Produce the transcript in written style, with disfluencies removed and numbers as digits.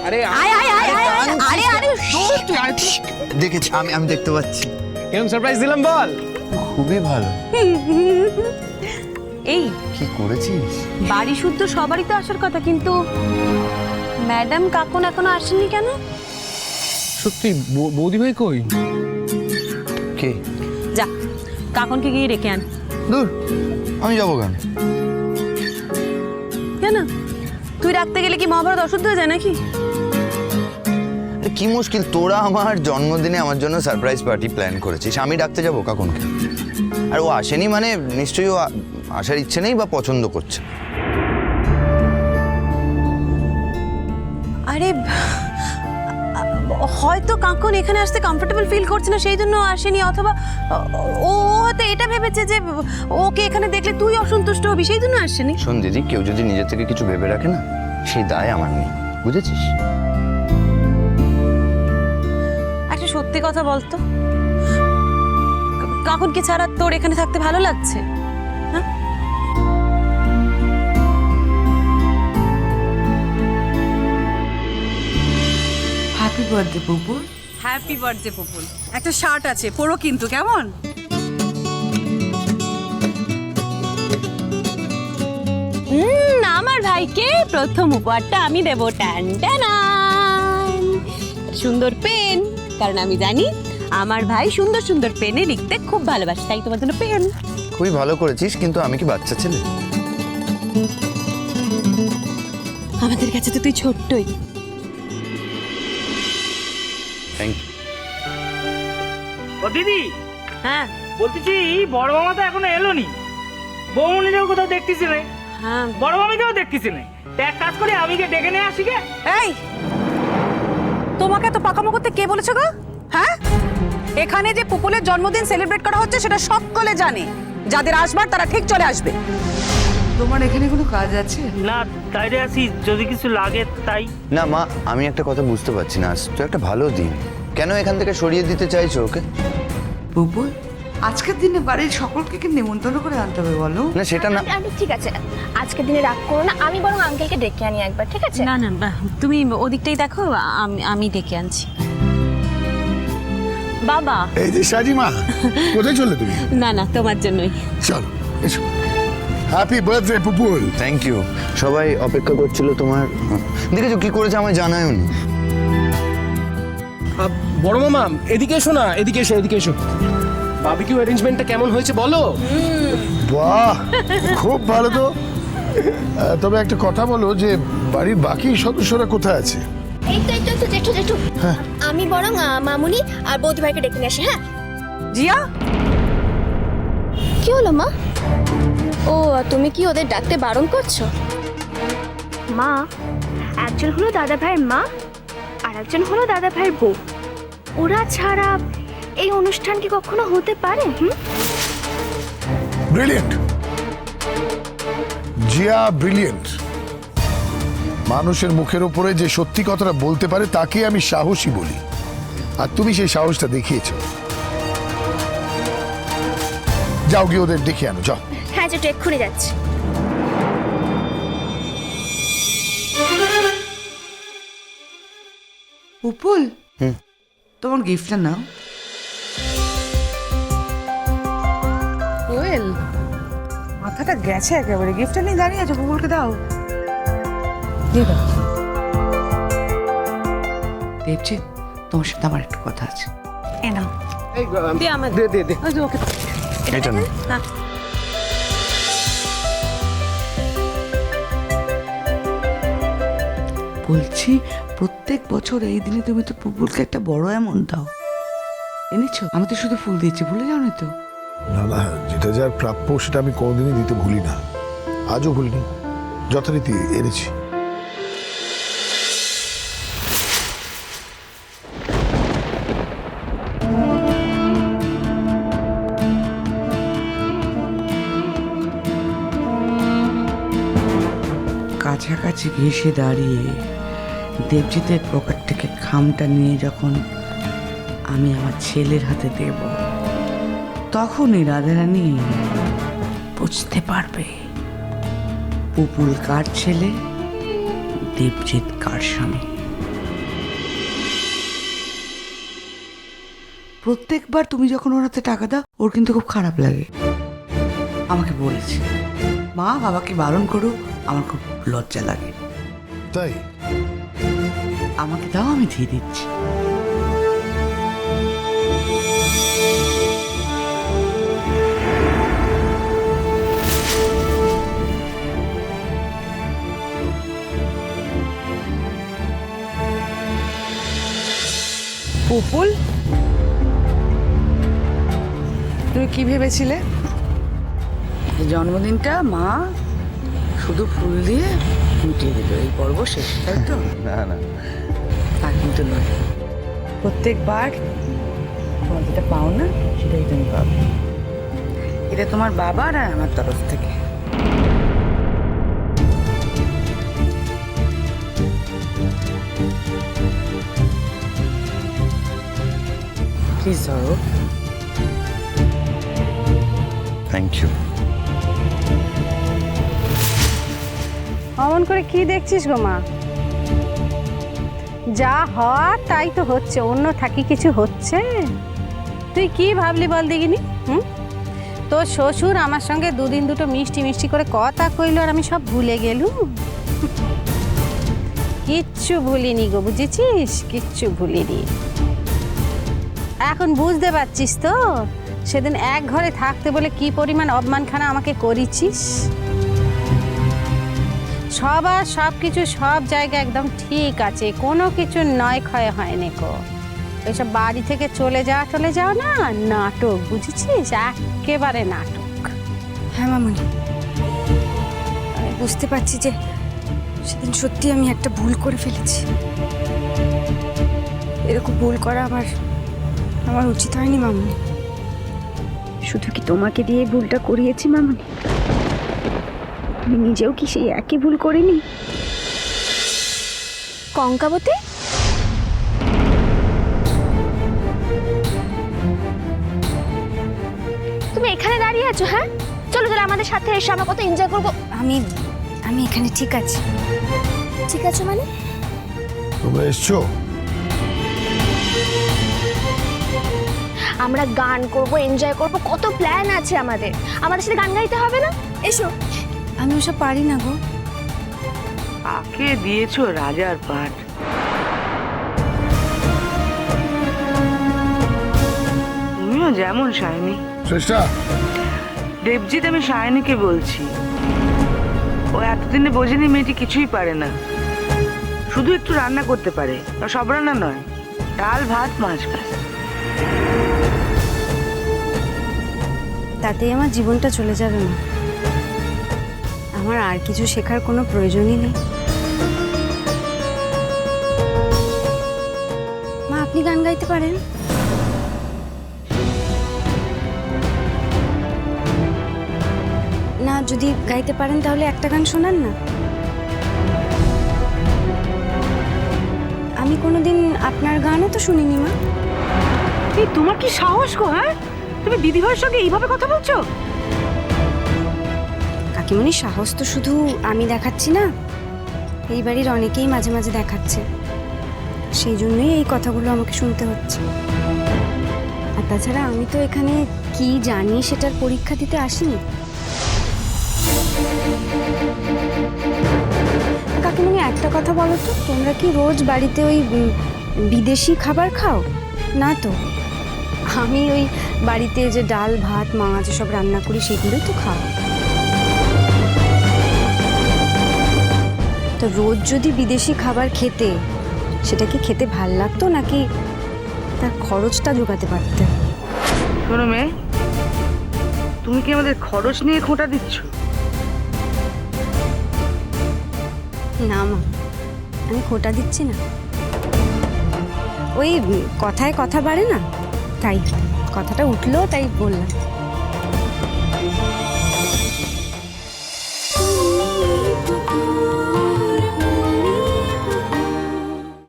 আরে আয় আয় আয় আয় আয়, আরে আরে দেখেছি, আমি দেখতে পাচ্ছি। কেমন সারপ্রাইজ দিলাম বল? খুবই ভালো। এই কি করেছিস? বাড়ি শুদ্ধ সবারই তো আসার কথা, কিন্তু ম্যাডাম কাকুন এখনো আসেননি কেন? সত্যি বৌদি ভাই কই? কে? যা কাকুনকে গিয়ে রেখে আন। দূর, আমি যাবো কেন? কেন তুই রাখতে গেলে কি মহাভারত অশুদ্ধ হয়ে যায় নাকি? আরে কি মুশকিল, তোরা আমার জন্মদিনে আমার জন্য সারপ্রাইজ পার্টি প্ল্যান করেছিস, আমি ডাকতে যাবো কাকুনকে? আর ও আসেনি মানে নিশ্চয়ই ও আসার ইচ্ছে নেই বা পছন্দ করছে। আরে হয়তো কাকুন এখানে আসতে কমফোর্টেবল ফিল করছে না, সেই জন্য আসেনি, অথবা ও হয়তো এটা ভেবেছে যে ওকে এখানে দেখলে তুই অসন্তুষ্ট হবি, সেই জন্য আসেনি। শোন দিদি, কেউ যদি নিজের থেকে কিছু ভেবে রাখে না, সেই দায় আমার নেই, বুঝেছিস? একটা সত্যি কথা বলতো, কাকুনকে ছাড়া তোর এখানে থাকতে ভালো লাগছে? হ্যাঁ, happy birthday Pupul. Happy birthday Pupul. একটা শার্ট আছে, পরো কিন্তু, কেমন? আমার ভাইকে প্রথম উপহারটা আমি দেবো। টান টানান, সুন্দর পেন, কারণ আমি জানি আমার ভাই সুন্দর সুন্দর পেনে লিখতে খুব ভালোবাসে, তাই তোমার জন্য পেন। খুবই ভালো করেছিস, কিন্তু আমি কি বাচ্চা ছেলে? আমাদের কাছে তো তুই ছোট্টই। Thank you. ও দিদি, হ্যাঁ বলতেছি বড় মামা তো এখনো এলো নি, বৌমনিকেও কোথাও দেখতেছি না, হ্যাঁ, বড় মামিকেও দেখতেছি না। এক কাজ করি, আমি কে ডেকে নিয়ে আসি গে। এই তোমাকে তো পাকামো করতে কে বলেছে গো? হ্যাঁ, এখানে যে পুপুলের জন্মদিন সেলিব্রেট করা হচ্ছে সেটা সকলে জানে, যাদের আসবার তারা ঠিক চলে আসবে। তোমার এখানে কোনো কাজ আছে? না, তাইরে আসি, যদি কিছু লাগে তাই। না মা, আমি একটা কথা বুঝতে পারছি না, আজ তো একটা ভালো দিন, কেন এখান থেকে সরিয়ে দিতে চাইছো ওকে? পুপুল, আজকের দিনে বাড়ির সকলকে কি নেমন্তন্ন করে আনতে হবে বলো? না সেটা না, আন্টি ঠিক আছে, আজকের দিনে রাগ করো না, আমি বরং আঙ্কেলকে ডেকে আনি একবার, ঠিক আছে? না না তুমি ওদিকটাই দেখো, আমি ডেকে আনছি। বাবা, এই যে সাজিমা, কোথায় চললে তুমি? না না তোমার জন্যই। চলো এসো। Happy birthday Pupul. Thank you. সবাই অপেক্ষা করছিল তোমার। দেখেছো কি করেছে, আমায় জানায়নি। বড় মামা এদিকে এসো না, এদিকে এসো, এদিকে এসো। বারবিকিউ অ্যারেঞ্জমেন্টটা কেমন হয়েছে বলো? বাহ, খুব ভালো তো। তবে একটা কথা বলো, যে বাড়ির বাকি সদস্যরা কোথায় আছে? এই তো জেঠু জেঠু, আমি বরং মামুনি আর বৌদি ভাইকে ডেকে নিয়ে আসি। হ্যাঁ, জিয়া, কি হলো মা? ও, তুমি কি ওদের ডাকতে বারণ করছো? মা, একজন হলো দাদা ভাইয়ের মা আর একজন হলো দাদা ভাইয়ের বউ, ওরা ছাড়া এই অনুষ্ঠান কি কখনো হতে পারে? Brilliant Zia, brilliant. মানুষের মুখের উপরে যে সত্যি কথাটা বলতে পারে তাকে আমি সাহসী বলি, আর তুমি সেই সাহসটা দেখিয়েছো। যাও গিয়ে ওদের ডেকে আনো, যাও। হ্যাঁ জেঠু, এক্ষুনি যাচ্ছি। পুপুল, তোমার গিফটটা নাও। কোয়েল, মাথাটা গেছে একেবারে, গিফটটা নিয়ে দাঁড়িয়ে আছো, পুপুলকে দাও। দিয়ে দাও। দেবজিৎ, তোমার সাথে আমার একটু কথা আছে। এ নাও। এই, দে আমার, দে দে দে। ওই যে ওকে এটা না, না। বলছি, প্রত্যেক বছর এই দিনে তুমি তো পুপুলকে একটা বড় অ্যামাউন্ট দাও, এনেছো? আমি তো শুধু ফুল দিয়েছি, ভুলে যাও না তো? না না, যেটা যার প্রাপ্য সেটা আমি কোনোদিনই দিতে ভুলি না, আজও ভুলিনি, যথারীতি এনেছি। কাছাকাছি ঘেঁষে দাঁড়িয়ে দেবজিতের পকেট থেকে খামটা নিয়ে যখন আমি আমার ছেলের হাতে দেব, তখনই রাধারানী বুঝতে পারবে পুপুল কার ছেলে, দেবজিৎ কার স্বামী। প্রত্যেকবার তুমি যখন ওর হাতে টাকা দাও ওর কিন্তু খুব খারাপ লাগে। আমাকে বলেছে, মা বাবাকে বারণ করো, আমার খুব লজ্জা লাগে। তাই আমাকে দাও, আমি দিয়ে দিচ্ছি। পুপুল, তুমি কি ভেবেছিলে এই জন্মদিনটা মা শুধু ফুল দিয়ে মিটিয়ে দিল, এই পর্ব শেষ, তাই তো? না না, তা কিন্তু নয়, প্রত্যেকবার তোমার যেটা পাও না সেটাই তুমি পাবে। এটা তোমার বাবার আর আমার তরফ থেকে। প্লিজ ধরো। Thank you. অমন করে কি দেখছিস গো মা? যা হওয়ার তাই তো হচ্ছে, অন্য থাকি কিছু হচ্ছে? তুই কি ভাবলি বল দেখিনি? তোর শ্বশুর আমার সঙ্গে দুদিন দুটো মিষ্টি মিষ্টি করে কথা কইল আর আমি সব ভুলে গেলুম? কিচ্ছু ভুলিনি গো, বুঝেছিস? কিচ্ছু ভুলিনি। এখন বুঝতে পারছিস তো সেদিন এক ঘরে থাকতে বলে কি পরিমাণ অপমানখানা আমাকে করেছিস? সবার সব কিছু সব জায়গায় একদম ঠিক আছে, কোনো কিছু নয় ক্ষয় হয়নি গো। এইসব বাড়ি থেকে চলে যাও না, নাটক, বুঝেছিস? একেবারে নাটক। হ্যাঁ মামুনি, আমি বুঝতে পারছি যে সেদিন সত্যি আমি একটা ভুল করে ফেলেছি। এরকম ভুল করা আমার উচিত হয়নি মামুনি। শুধু কি তোমাকে দিয়ে ভুলটা করিয়েছি মামুনি? আমি নিজেও কি সেই একই ভুল করিনি? কঙ্কাবতী, তুমি এখানে দাঁড়িয়ে আছো? হ্যাঁ, চলো চলো আমাদের সাথে এসো, আমরা কত এনজয় করবো। আমি এখানে ঠিক আছি। ঠিক আছে মানে? তোমরা এসছো? আমরা গান করব, এনজয় করব, কত প্ল্যান আছে আমাদের। আমাদের সাথে গান গাইতে হবে না? এসো। আমি ওসব পারি না গো। কাকে দিয়েছো রাজার পাট? তুমিও যেমন শাইনি। শ্রেষ্ঠা, দেবজিৎ, আমি শাইনিকে বলছি। ও এতদিনে বোঝেনি মেয়েটি কিছুই পারে না, শুধু একটু রান্না করতে পারে। সব রান্না নয়, ডাল ভাত মাছ ভাত। তাতেই আমার জীবনটা চলে যাবে না। আমার আর কিছু শেখার কোনো প্রয়োজনই নেই। মা, আপনি গান গাইতে পারেন? না, যদি গাইতে পারেন তাহলে একটা গান শোনান না। আমি কোনোদিন আপনার গানও তো শুনিনি মা। এই তোমার কি সাহস গো? হ্যাঁ, তুমি দিদিভাইয়ের সঙ্গে এইভাবে কথা বলছো? কাকিমণি, সাহস তো শুধু আমি দেখাচ্ছি না, এই বাড়ির অনেকেই মাঝে মাঝে দেখাচ্ছে। সেই জন্যই এই কথাগুলো আমাকে শুনতে হচ্ছে। আর তাছাড়া আমি তো এখানে কি জানি সেটার পরীক্ষা দিতে আসিনি। কাকিমণি, একটা কথা বলো তো, তোমরা কি রোজ বাড়িতে ওই বিদেশি খাবার খাও? না তো, আমি ওই বাড়িতে যে ডাল ভাত মাছ সব রান্না করি সেগুলোই তো খাও। তো রোজ যদি বিদেশি খাবার খেতে, সেটা কি খেতে ভাল লাগতো নাকি তার খরচটা জোগাতে পারতে? শোনো মেয়ে, তুমি কি আমাদের খরচ নিয়ে খোঁটা দিচ্ছ? না মা, আমি খোটা দিচ্ছি না। ওই কথায় কথা বাড়ে না, তাই কথাটা উঠলো, তাই বললাম।